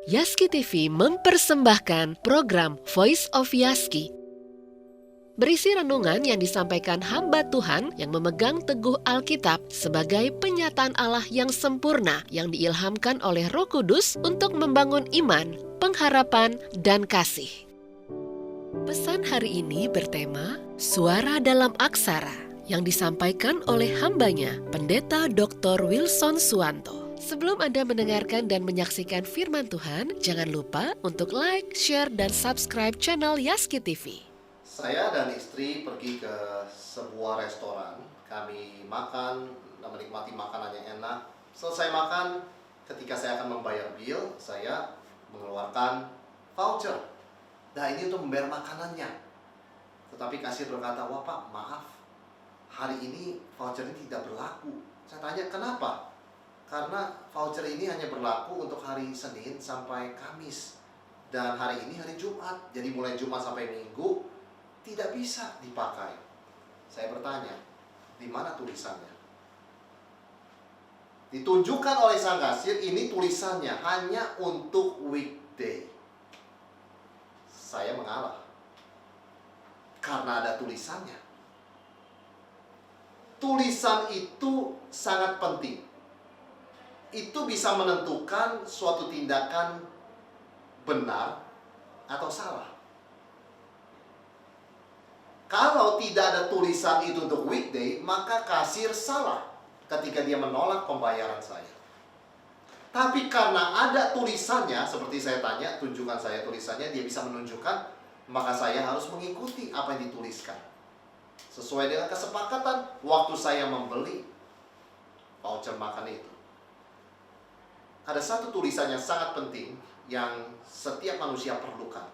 Yaski TV mempersembahkan program Voice of Yaski. Berisi renungan yang disampaikan hamba Tuhan yang memegang teguh Alkitab sebagai penyataan Allah yang sempurna yang diilhamkan oleh Roh Kudus untuk membangun iman, pengharapan, dan kasih. Pesan hari ini bertema Suara dalam Aksara yang disampaikan oleh hambanya, Pendeta Dr. Wilson Suwanto. Sebelum Anda mendengarkan dan menyaksikan firman Tuhan, jangan lupa untuk like, share, dan subscribe channel Yaski TV. Saya dan istri pergi ke sebuah restoran. Kami makan dan menikmati makanan yang enak. Selesai makan, ketika saya akan membayar bill, saya mengeluarkan voucher. Nah, ini untuk membayar makanannya. Tetapi kasir berkata, "Wah Pak, maaf, hari ini voucher ini tidak berlaku." Saya tanya, "Kenapa?" Karena voucher ini hanya berlaku untuk hari Senin sampai Kamis. Dan hari ini hari Jumat. Jadi mulai Jumat sampai Minggu tidak bisa dipakai. Saya bertanya, di mana tulisannya? Ditunjukkan oleh sang kasir, ini tulisannya hanya untuk weekday. Saya mengalah. Karena ada tulisannya. Tulisan itu sangat penting. Itu bisa menentukan suatu tindakan benar atau salah. Kalau tidak ada tulisan itu untuk weekday, maka kasir salah ketika dia menolak pembayaran saya. Tapi karena ada tulisannya, seperti saya tanya, tunjukkan saya tulisannya, dia bisa menunjukkan, maka saya harus mengikuti apa yang dituliskan. Sesuai dengan kesepakatan waktu saya membeli voucher makan itu. Ada satu tulisan yang sangat penting yang setiap manusia perlukan,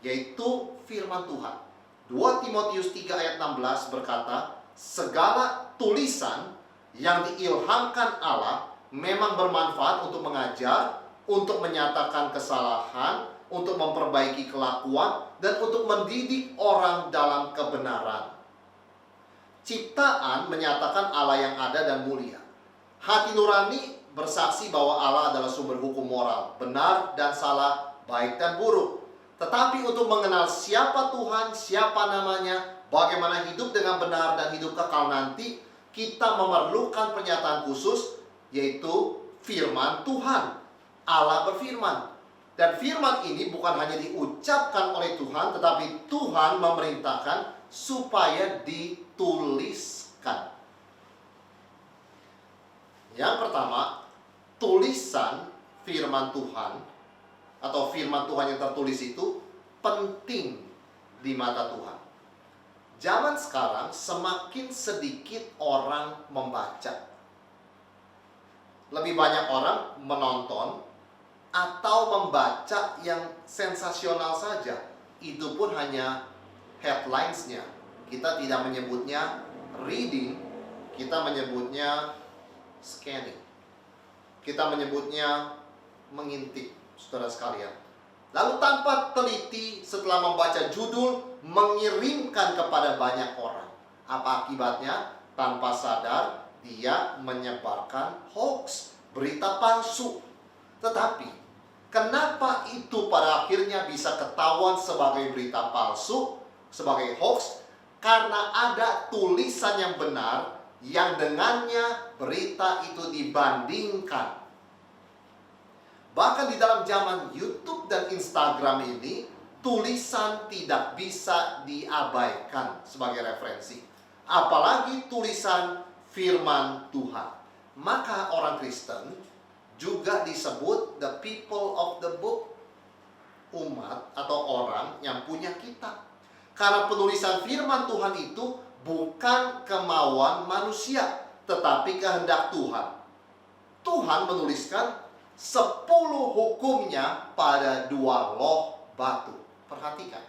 yaitu firman Tuhan. 2 Timotius 3 ayat 16 berkata, segala tulisan yang diilhamkan Allah memang bermanfaat untuk mengajar, untuk menyatakan kesalahan, untuk memperbaiki kelakuan, dan untuk mendidik orang dalam kebenaran. Ciptaan menyatakan Allah yang ada dan mulia. Hati nurani bersaksi bahwa Allah adalah sumber hukum moral, benar dan salah, baik dan buruk. Tetapi untuk mengenal siapa Tuhan, siapa namanya, bagaimana hidup dengan benar dan hidup kekal nanti, kita memerlukan pernyataan khusus, yaitu firman Tuhan. Allah berfirman. Dan firman ini bukan hanya diucapkan oleh Tuhan, tetapi Tuhan memerintahkan supaya dituliskan. Yang pertama, tulisan firman Tuhan atau firman Tuhan yang tertulis itu penting di mata Tuhan. Zaman sekarang semakin sedikit orang membaca. Lebih banyak orang menonton atau membaca yang sensasional saja. Itu pun hanya headlines-nya. Kita tidak menyebutnya reading, kita menyebutnya scanning. Kita menyebutnya mengintip, saudara sekalian. Lalu tanpa teliti setelah membaca judul, mengirimkan kepada banyak orang. Apa akibatnya? Tanpa sadar, dia menyebarkan hoax, berita palsu. Tetapi, kenapa itu pada akhirnya bisa ketahuan sebagai berita palsu, sebagai hoax? Karena ada tulisan yang benar, yang dengannya berita itu dibandingkan. Bahkan di dalam zaman YouTube dan Instagram ini, tulisan tidak bisa diabaikan sebagai referensi. Apalagi tulisan firman Tuhan. Maka orang Kristen juga disebut the people of the book. Umat atau orang yang punya kitab. Karena penulisan firman Tuhan itu bukan kemauan manusia, tetapi kehendak Tuhan. Tuhan menuliskan 10 hukumnya pada 2 loh batu. Perhatikan,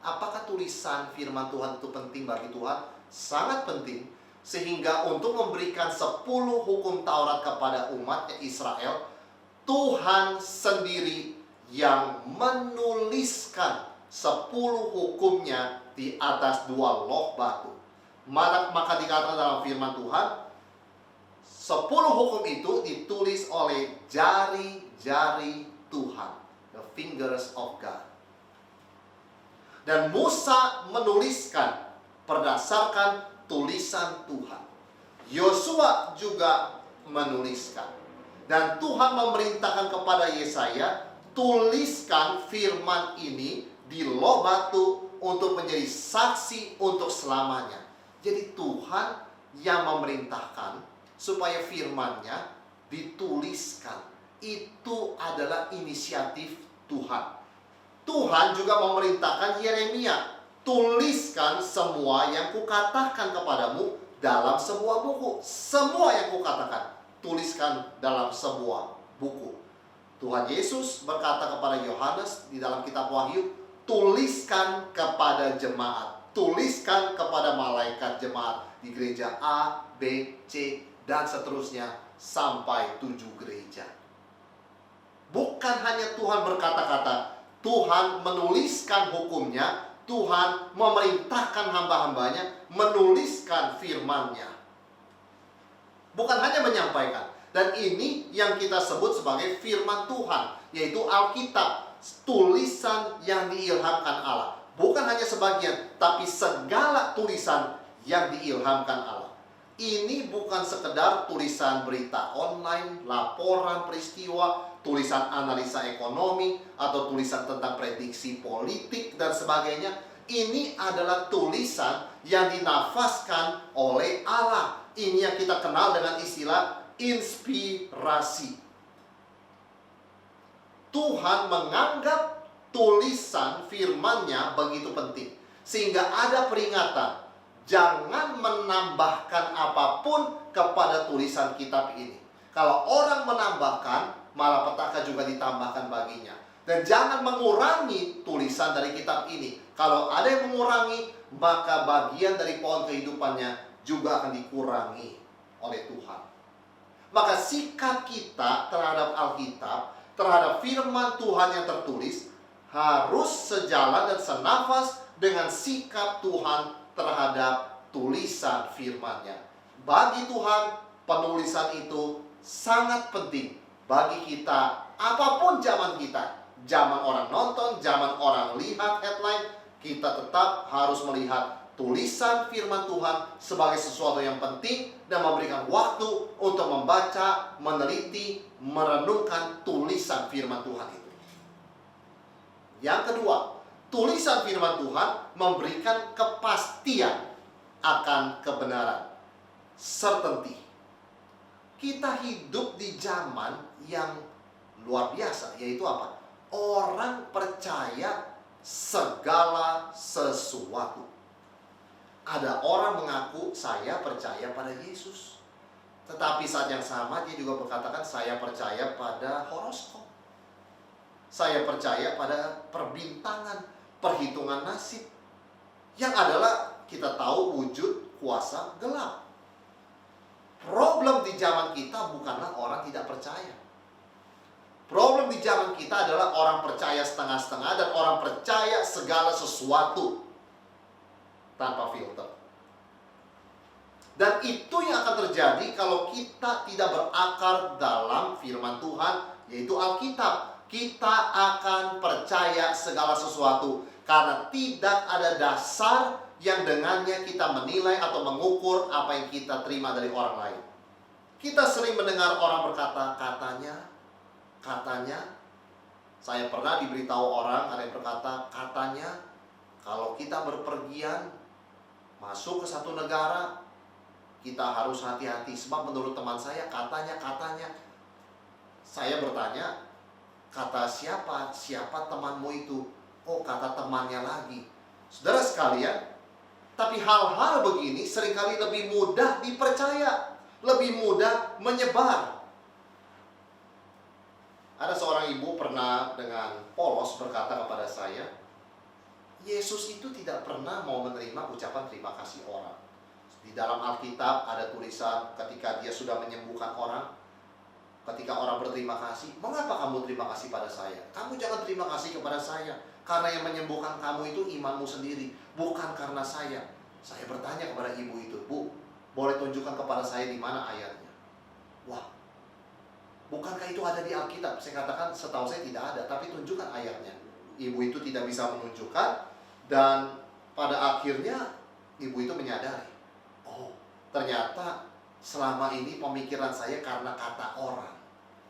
apakah tulisan firman Tuhan itu penting bagi Tuhan? Sangat penting, sehingga untuk memberikan 10 hukum Taurat kepada umatnya Israel, Tuhan sendiri yang menuliskan 10 hukumnya di atas 2 loh batu. Maka dikatakan dalam firman Tuhan, 10 hukum itu ditulis oleh jari-jari Tuhan. The fingers of God. Dan Musa menuliskan berdasarkan tulisan Tuhan. Yosua juga menuliskan. Dan Tuhan memerintahkan kepada Yesaya, tuliskan firman ini di loh batu untuk menjadi saksi untuk selamanya. Jadi Tuhan yang memerintahkan supaya firman-Nya dituliskan. Itu adalah inisiatif Tuhan. Tuhan juga memerintahkan Yeremia, tuliskan semua yang kukatakan kepadamu dalam sebuah buku. Semua yang kukatakan, tuliskan dalam sebuah buku. Tuhan Yesus berkata kepada Yohanes di dalam kitab Wahyu, tuliskan kepada jemaat, tuliskan kepada malaikat jemaat di gereja A, B, C, dan seterusnya sampai 7 gereja. Bukan hanya Tuhan berkata-kata, Tuhan menuliskan hukumnya, Tuhan memerintahkan hamba-hambanya menuliskan firman-Nya. Bukan hanya menyampaikan. Dan ini yang kita sebut sebagai firman Tuhan, yaitu Alkitab, tulisan yang diilhamkan Allah. Bukan hanya sebagian, tapi segala tulisan yang diilhamkan Allah. Ini bukan sekedar tulisan berita online, laporan peristiwa, tulisan analisa ekonomi, atau tulisan tentang prediksi politik dan sebagainya. Ini adalah tulisan yang dinafaskan oleh Allah. Ini yang kita kenal dengan istilah inspirasi. Tuhan menganggap tulisan firman-Nya begitu penting, sehingga ada peringatan, jangan menambahkan apapun kepada tulisan kitab ini. Kalau orang menambahkan, malapetaka juga ditambahkan baginya. Dan jangan mengurangi tulisan dari kitab ini. Kalau ada yang mengurangi, maka bagian dari pohon kehidupannya juga akan dikurangi oleh Tuhan. Maka sikap kita terhadap Alkitab, terhadap firman Tuhan yang tertulis, harus sejalan dan senafas dengan sikap Tuhan terhadap tulisan firman-Nya. Bagi Tuhan, penulisan itu sangat penting. Bagi kita, apapun zaman kita, zaman orang nonton, zaman orang lihat headline, kita tetap harus melihat tulisan firman Tuhan sebagai sesuatu yang penting dan memberikan waktu untuk membaca, meneliti, merenungkan tulisan firman Tuhan itu. Yang kedua, tulisan firman Tuhan memberikan kepastian akan kebenaran. Certainty. Kita hidup di zaman yang luar biasa, yaitu apa? Orang percaya segala sesuatu. Ada orang mengaku saya percaya pada Yesus, tetapi saat yang sama dia juga berkatakan saya percaya pada horoskop, saya percaya pada perbintangan, perhitungan nasib, yang adalah kita tahu wujud kuasa gelap. Problem di zaman kita bukanlah orang tidak percaya. Problem di zaman kita adalah orang percaya setengah-setengah dan orang percaya segala sesuatu tanpa filter. Dan itu yang akan terjadi kalau kita tidak berakar dalam firman Tuhan, yaitu Alkitab. Kita akan percaya segala sesuatu karena tidak ada dasar yang dengannya kita menilai atau mengukur apa yang kita terima dari orang lain. Kita sering mendengar orang berkata, katanya. Saya pernah diberitahu orang, ada yang berkata, katanya kalau kita berpergian masuk ke satu negara, kita harus hati-hati. Sebab menurut teman saya, katanya. Saya bertanya, kata siapa? Siapa temanmu itu? Oh, kata temannya lagi. Saudara sekalian, tapi hal-hal begini seringkali lebih mudah dipercaya, lebih mudah menyebar. Ada seorang ibu pernah dengan polos berkata kepada saya, Yesus itu tidak pernah mau menerima ucapan terima kasih orang. Di dalam Alkitab ada tulisan ketika dia sudah menyembuhkan orang, ketika orang berterima kasih, mengapa kamu terima kasih pada saya? Kamu jangan terima kasih kepada saya, karena yang menyembuhkan kamu itu imanmu sendiri, bukan karena saya. Saya bertanya kepada ibu itu, Bu, boleh tunjukkan kepada saya di mana ayatnya? Wah, Bukankah itu ada di Alkitab? Saya katakan setahu saya tidak ada, tapi tunjukkan ayatnya. Ibu itu tidak bisa menunjukkan, dan pada akhirnya ibu itu menyadari, oh ternyata selama ini pemikiran saya karena kata orang.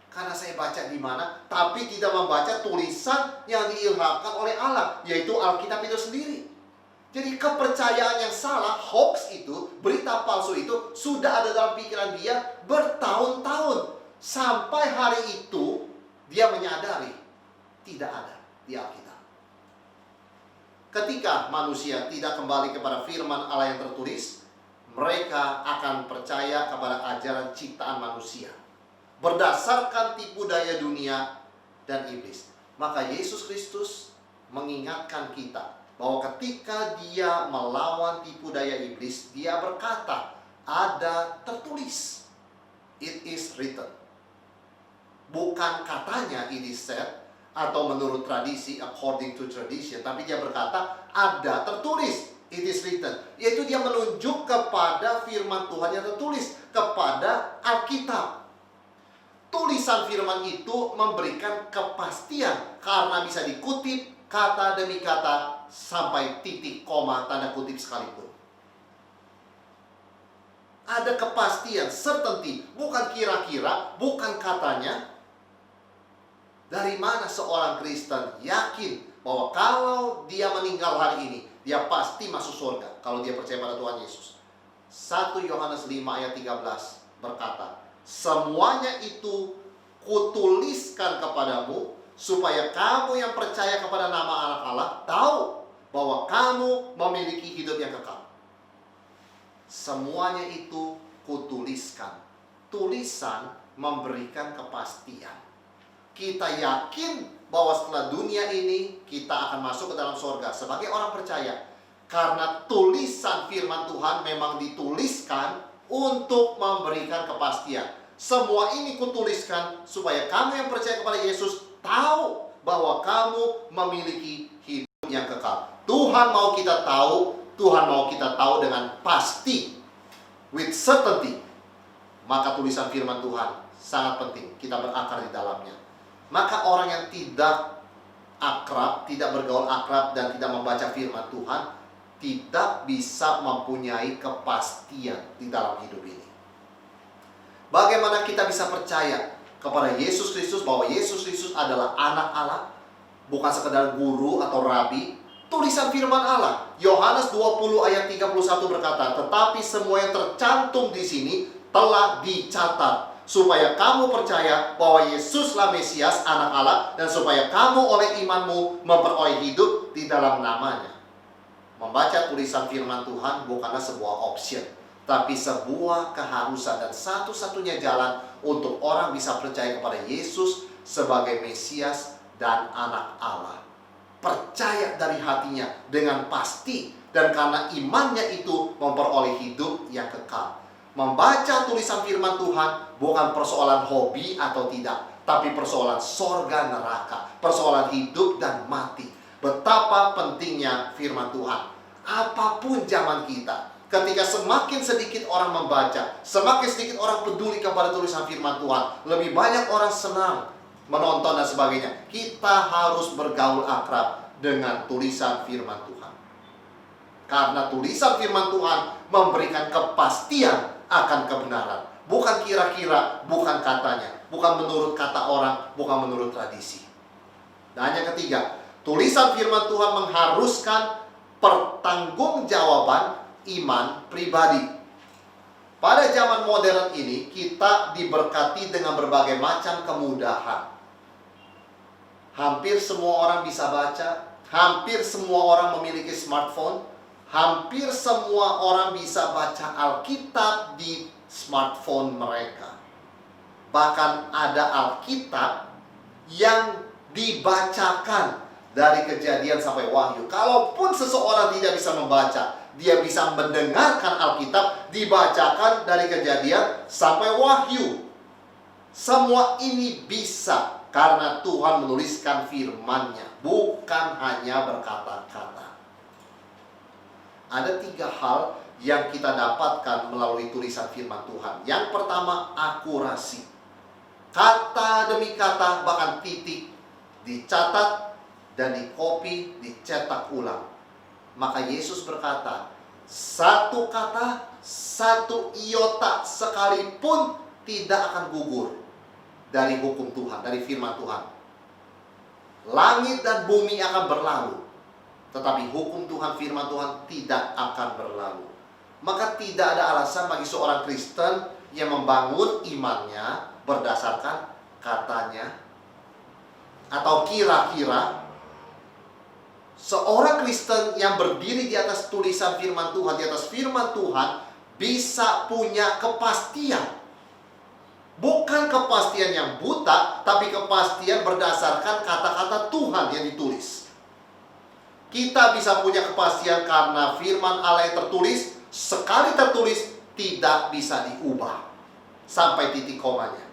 Karena saya baca di mana, tapi tidak membaca tulisan yang diilhamkan oleh Allah, yaitu Alkitab itu sendiri. Jadi kepercayaan yang salah, hoax itu, berita palsu itu sudah ada dalam pikiran dia bertahun-tahun. Sampai hari itu dia menyadari tidak ada di Alkitab. Ketika manusia tidak kembali kepada firman Allah yang tertulis, mereka akan percaya kepada ajaran ciptaan manusia berdasarkan tipu daya dunia dan iblis. Maka Yesus Kristus mengingatkan kita bahwa ketika dia melawan tipu daya iblis, dia berkata, ada tertulis. It is written. Bukan katanya it is said, atau menurut tradisi, according to tradition, tapi dia berkata, ada tertulis. It is written. Yaitu dia menunjuk kepada firman Tuhan yang tertulis, kepada Alkitab. Tulisan firman itu memberikan kepastian karena bisa dikutip kata demi kata sampai titik koma tanda kutip sekalipun. Ada kepastian, certainty, bukan kira-kira, bukan katanya. Dari mana seorang Kristen yakin bahwa kalau dia meninggal hari ini, dia pasti masuk surga kalau dia percaya pada Tuhan Yesus? 1 Yohanes 5 ayat 13 berkata, semuanya itu kutuliskan kepadamu, supaya kamu yang percaya kepada nama anak Allah tahu bahwa kamu memiliki hidup yang kekal. Semuanya itu kutuliskan. Tulisan memberikan kepastian. Kita yakin bahwa setelah dunia ini kita akan masuk ke dalam surga sebagai orang percaya. Karena tulisan firman Tuhan memang dituliskan untuk memberikan kepastian. Semua ini kutuliskan supaya kamu yang percaya kepada Yesus tahu bahwa kamu memiliki hidup yang kekal. Tuhan mau kita tahu, Tuhan mau kita tahu dengan pasti, with certainty. Maka tulisan firman Tuhan sangat penting, kita berakar di dalamnya. Maka orang yang tidak akrab, tidak bergaul akrab, dan tidak membaca firman Tuhan, tidak bisa mempunyai kepastian di dalam hidup ini. Bagaimana kita bisa percaya kepada Yesus Kristus, bahwa Yesus Kristus adalah anak Allah, bukan sekedar guru atau rabi? Tulisan firman Allah, Yohanes 20 ayat 31 berkata, tetapi semua yang tercantum di sini telah dicatat, supaya kamu percaya bahwa Yesuslah Mesias, anak Allah, dan supaya kamu oleh imanmu memperoleh hidup di dalam namanya. Membaca tulisan firman Tuhan bukanlah sebuah option, tapi sebuah keharusan dan satu-satunya jalan untuk orang bisa percaya kepada Yesus sebagai Mesias dan anak Allah. Percaya dari hatinya dengan pasti, dan karena imannya itu memperoleh hidup yang kekal. Membaca tulisan firman Tuhan bukan persoalan hobi atau tidak, tapi persoalan sorga neraka, persoalan hidup dan mati. Betapa pentingnya firman Tuhan. Apapun zaman kita, ketika semakin sedikit orang membaca, semakin sedikit orang peduli kepada tulisan firman Tuhan, lebih banyak orang senang menonton dan sebagainya, kita harus bergaul akrab dengan tulisan firman Tuhan. Karena tulisan firman Tuhan memberikan kepastian akan kebenaran. Bukan kira-kira, bukan katanya, bukan menurut kata orang, bukan menurut tradisi. Dan yang ketiga, tulisan firman Tuhan mengharuskan pertanggungjawaban iman pribadi. Pada zaman modern ini, kita diberkati dengan berbagai macam kemudahan. Hampir semua orang bisa baca, hampir semua orang memiliki smartphone, hampir semua orang bisa baca Alkitab di smartphone mereka. Bahkan ada Alkitab yang dibacakan dari Kejadian sampai Wahyu. Kalaupun seseorang tidak bisa membaca, dia bisa mendengarkan Alkitab dibacakan dari Kejadian sampai Wahyu. Semua ini bisa karena Tuhan menuliskan firman-Nya, bukan hanya berkata-kata. Ada 3 hal yang kita dapatkan melalui tulisan firman Tuhan. Yang pertama, akurasi. Kata demi kata, bahkan titik, dicatat dan dikopi, dicetak ulang. Maka Yesus berkata, satu kata, satu iota sekalipun tidak akan gugur dari hukum Tuhan, dari firman Tuhan. Langit dan bumi akan berlalu, tetapi hukum Tuhan, firman Tuhan tidak akan berlalu. Maka tidak ada alasan bagi seorang Kristen yang membangun imannya berdasarkan katanya atau kira-kira. Seorang Kristen yang berdiri di atas tulisan firman Tuhan, di atas firman Tuhan, bisa punya kepastian. Bukan kepastian yang buta, tapi kepastian berdasarkan kata-kata Tuhan yang ditulis. Kita bisa punya kepastian karena firman Allah yang tertulis, sekali tertulis, tidak bisa diubah sampai titik komanya.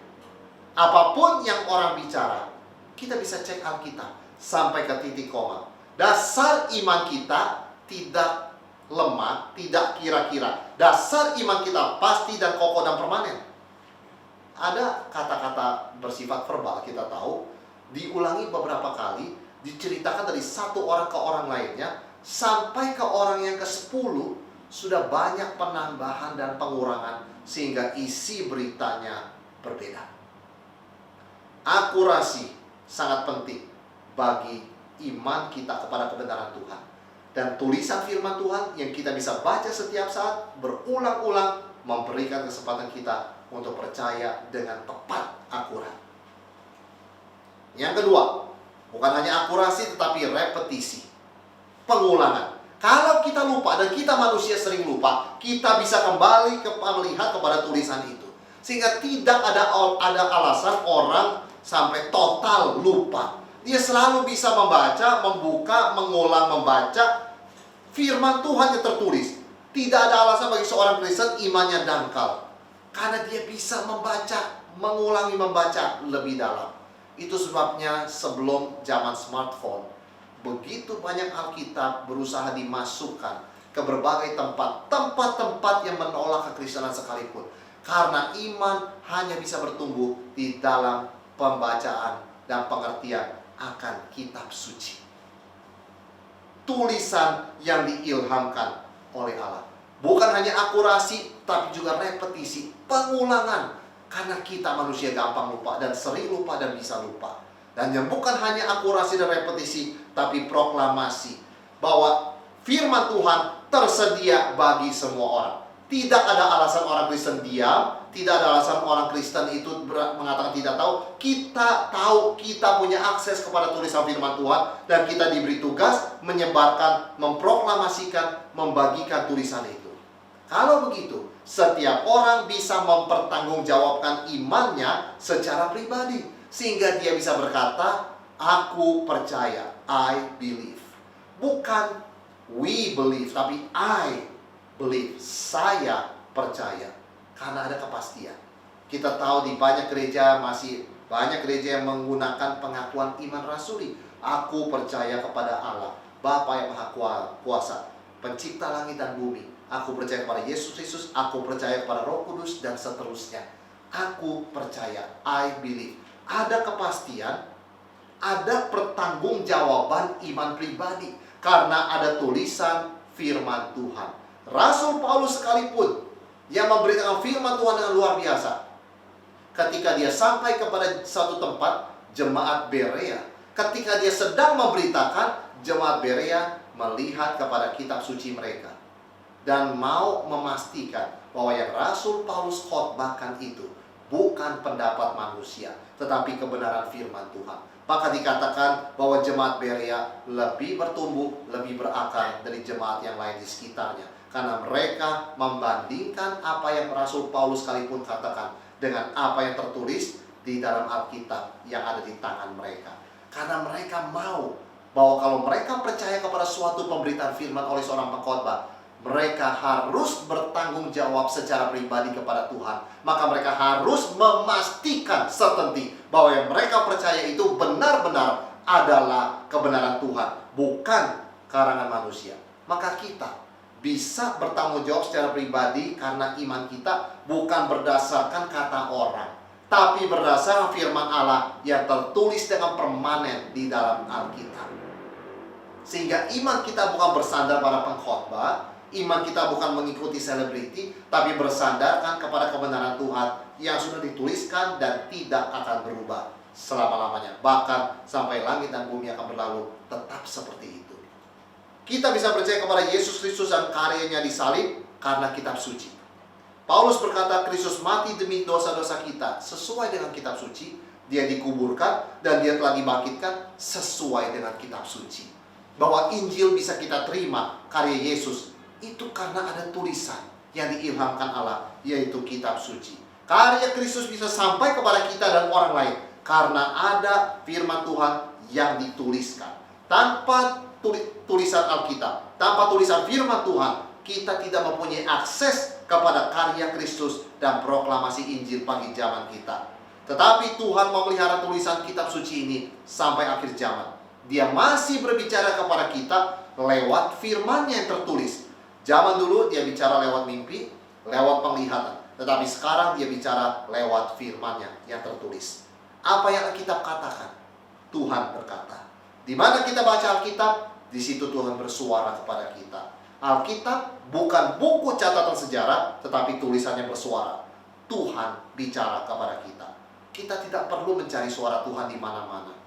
Apapun yang orang bicara, kita bisa cek Alkitab sampai ke titik koma. Dasar iman kita tidak lemah, tidak kira-kira. Dasar iman kita pasti dan kokoh dan permanen. Ada kata-kata bersifat verbal, kita tahu, diulangi beberapa kali, diceritakan dari satu orang ke orang lainnya, sampai ke orang yang ke-10, sudah banyak penambahan dan pengurangan, sehingga isi beritanya berbeda. Akurasi sangat penting bagi iman kita kepada kebenaran Tuhan. Dan tulisan firman Tuhan yang kita bisa baca setiap saat, berulang-ulang, memberikan kesempatan kita untuk percaya dengan tepat, akurat. Yang kedua, bukan hanya akurasi tetapi repetisi, pengulangan. Kalau kita lupa, dan kita manusia sering lupa, kita bisa kembali melihat kepada tulisan itu, sehingga tidak ada alasan orang sampai total lupa. Dia selalu bisa membaca, membuka, mengulang, membaca firman Tuhan yang tertulis. Tidak ada alasan bagi seorang Kristen imannya dangkal, karena dia bisa membaca, mengulangi membaca lebih dalam. Itu sebabnya sebelum zaman smartphone, begitu banyak Alkitab berusaha dimasukkan ke berbagai tempat-tempat yang menolak kekristenan sekalipun. Karena iman hanya bisa bertumbuh di dalam pembacaan dan pengertian akan kitab suci, tulisan yang diilhamkan oleh Allah. Bukan hanya akurasi, tapi juga repetisi, pengulangan. Karena kita manusia gampang lupa dan sering lupa dan bisa lupa. Dan yang bukan hanya akurasi dan repetisi, tapi proklamasi bahwa firman Tuhan tersedia bagi semua orang. Tidak ada alasan orang Kristen diam, tidak ada alasan orang Kristen itu mengatakan tidak tahu. Kita tahu, kita punya akses kepada tulisan firman Tuhan, dan kita diberi tugas menyebarkan, memproklamasikan, membagikan tulisan itu. Kalau begitu, setiap orang bisa mempertanggungjawabkan imannya secara pribadi, sehingga dia bisa berkata, aku percaya, I believe. Bukan we believe, tapi I believe, saya percaya. Karena ada kepastian. Kita tahu di banyak gereja, masih banyak gereja yang menggunakan pengakuan iman rasuli. Aku percaya kepada Allah, Bapa yang Maha Kuasa, pencipta langit dan bumi. Aku percaya kepada Yesus Kristus, aku percaya kepada Roh Kudus, dan seterusnya. Aku percaya, I believe. Ada kepastian, ada pertanggungjawaban iman pribadi, karena ada tulisan firman Tuhan. Rasul Paulus sekalipun yang memberitakan firman Tuhan dengan luar biasa, ketika dia sampai kepada suatu tempat, jemaat Berea, ketika dia sedang memberitakan, jemaat Berea melihat kepada kitab suci mereka dan mau memastikan bahwa yang Rasul Paulus khotbahkan itu bukan pendapat manusia, tetapi kebenaran firman Tuhan. Maka dikatakan bahwa jemaat Berea lebih bertumbuh, lebih berakar dari jemaat yang lain di sekitarnya, karena mereka membandingkan apa yang Rasul Paulus sekalipun katakan dengan apa yang tertulis di dalam Alkitab yang ada di tangan mereka. Karena mereka mau bahwa kalau mereka percaya kepada suatu pemberitaan firman oleh seorang pengkhotbah, mereka harus bertanggung jawab secara pribadi kepada Tuhan. Maka mereka harus memastikan certainty bahwa yang mereka percaya itu benar-benar adalah kebenaran Tuhan, bukan karangan manusia. Maka kita bisa bertanggung jawab secara pribadi karena iman kita bukan berdasarkan kata orang. tapi berdasarkan firman Allah yang tertulis dengan permanen di dalam Alkitab. Sehingga iman kita bukan bersandar pada pengkhotbah, iman kita bukan mengikuti selebriti, tapi bersandarkan kepada kebenaran Tuhan yang sudah dituliskan dan tidak akan berubah selama-lamanya. Bahkan sampai langit dan bumi akan berlalu, tetap seperti itu. Kita bisa percaya kepada Yesus Kristus dan karyanya di salib karena kitab suci. Paulus berkata Kristus mati demi dosa-dosa kita sesuai dengan kitab suci. Dia dikuburkan dan dia telah dibangkitkan sesuai dengan kitab suci. Bahwa Injil bisa kita terima, karya Yesus, itu karena ada tulisan yang diilhamkan Allah, yaitu kitab suci. Karya Kristus bisa sampai kepada kita dan orang lain karena ada firman Tuhan yang dituliskan. Tanpa tulisan Alkitab, tanpa tulisan firman Tuhan, kita tidak mempunyai akses kepada karya Kristus dan proklamasi Injil bagi zaman kita. Tetapi Tuhan memelihara tulisan kitab suci ini sampai akhir zaman. Dia masih berbicara kepada kita lewat firman yang tertulis. Zaman dulu dia bicara lewat mimpi, lewat penglihatan. Tetapi sekarang dia bicara lewat firman-Nya yang tertulis. Apa yang Alkitab katakan? Tuhan berkata. Di mana kita baca Alkitab, di situ Tuhan bersuara kepada kita. Alkitab bukan buku catatan sejarah, tetapi tulisannya bersuara. Tuhan bicara kepada kita. Kita tidak perlu mencari suara Tuhan di mana-mana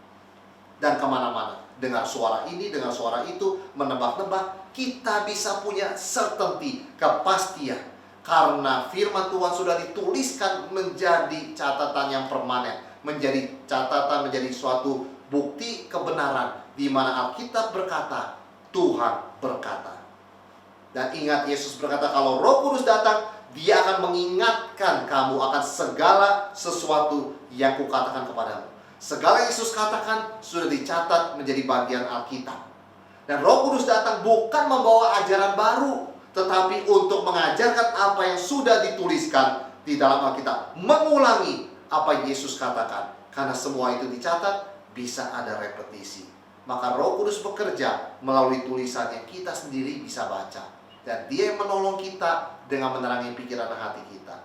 dan kemana-mana. Dengar suara ini, dengar suara itu, menebak-nebak. Kita bisa punya certainty, kepastian. Karena firman Tuhan sudah dituliskan menjadi catatan yang permanen. Menjadi catatan, menjadi suatu bukti kebenaran. Di mana Alkitab berkata, Tuhan berkata. Dan ingat, Yesus berkata kalau Roh Kudus datang, Dia akan mengingatkan kamu akan segala sesuatu yang kukatakan kepadamu. Segala yang Yesus katakan sudah dicatat menjadi bagian Alkitab. Dan Roh Kudus datang bukan membawa ajaran baru, tetapi untuk mengajarkan apa yang sudah dituliskan di dalam Alkitab. Mengulangi apa yang Yesus katakan. Karena semua itu dicatat, bisa ada repetisi. Maka Roh Kudus bekerja melalui tulisan yang kita sendiri bisa baca. Dan Dia yang menolong kita dengan menerangi pikiran dan hati kita.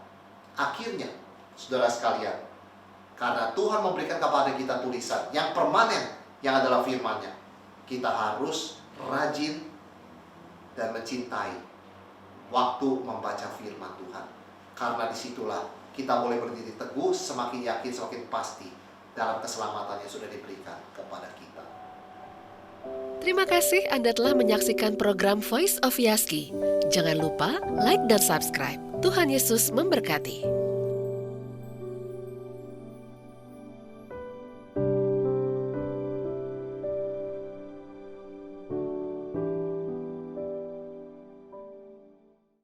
Akhirnya, saudara sekalian, karena Tuhan memberikan kepada kita tulisan yang permanen, yang adalah firman-Nya, kita harus rajin dan mencintai waktu membaca firman Tuhan. Karena disitulah kita boleh berdiri teguh, semakin yakin, semakin pasti dalam keselamatan yang sudah diberikan kepada kita. Terima kasih Anda telah menyaksikan program Voice of Yaski. Jangan lupa like dan subscribe. Tuhan Yesus memberkati.